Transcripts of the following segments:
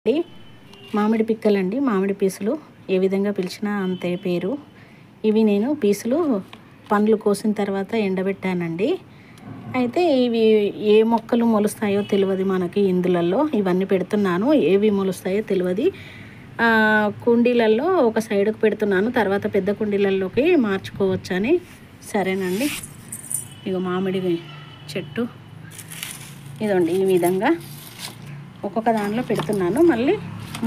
అండి మామిడి పిక్కలండి, మామిడి పీసులు ఏ విధంగా పిలిచినా అంతే పేరు. ఇవి నేను పీసులు పండ్లు కోసిన తర్వాత ఎండబెట్టానండి. అయితే ఇవి ఏ మొక్కలు మొలుస్తాయో తెలియదు మనకి. ఇందులలో ఇవన్నీ పెడుతున్నాను, ఏవి మొలుస్తాయో తెలియదు. కుండీలలో ఒక సైడ్కి పెడుతున్నాను, తర్వాత పెద్ద కుండీలలోకి మార్చుకోవచ్చని. సరేనండి, ఇక మామిడి చెట్టు ఇదండి, ఈ విధంగా ఒక్కొక్క దానిలో పెడుతున్నాను. మళ్ళీ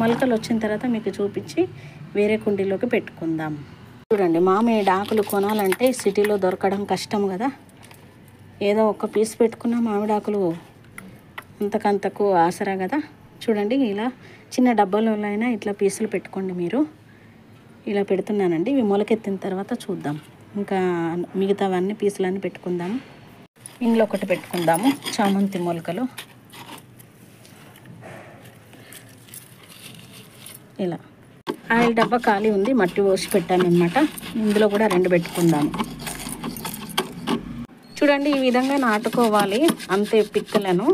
మొలకలు వచ్చిన తర్వాత మీకు చూపించి వేరే కుండీలోకి పెట్టుకుందాం. చూడండి, మామిడి ఆకులు కొనాలంటే సిటీలో దొరకడం కష్టం కదా. ఏదో ఒక పీస్ పెట్టుకున్న మామిడి ఆకులు అంతకంతకు ఆసరా కదా. చూడండి, ఇలా చిన్న డబ్బాలో అయినా ఇట్లా పీసులు పెట్టుకోండి. మీరు ఇలా పెడుతున్నానండి. ఇవి మొలకెత్తిన తర్వాత చూద్దాం. ఇంకా మిగతావన్నీ పీసులన్నీ పెట్టుకుందాము. ఇందులో ఒకటి పెట్టుకుందాము, చామంతి మొలకలు. ఇలా ఆయిల్ డబ్బా ఖాళీ ఉంది, మట్టి పోసి పెట్టాను అనమాట. ఇందులో కూడా 2 పెట్టుకుందాము. చూడండి, ఈ విధంగా నాటుకోవాలి అంతే. పిక్కలను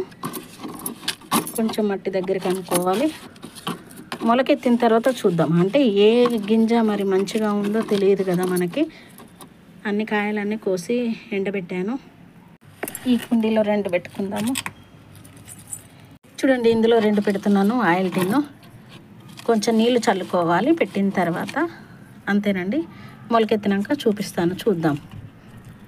కొంచెం మట్టి దగ్గరికి అనుకోవాలి. మొలకెత్తిన తర్వాత చూద్దాం. అంటే ఏ గింజ మరి మంచిగా ఉందో తెలియదు కదా మనకి. అన్ని కాయలన్నీ కోసి ఎండబెట్టాను. ఈ కుండీలో 2 పెట్టుకుందాము. చూడండి, ఇందులో 2 పెడుతున్నాను. ఆయిల్ టిన్ను కొంచెం నీళ్ళు చల్లుకోవాలి పెట్టిన తర్వాత. అంతేనండి, మొలకెత్తినాక చూపిస్తాను, చూద్దాం.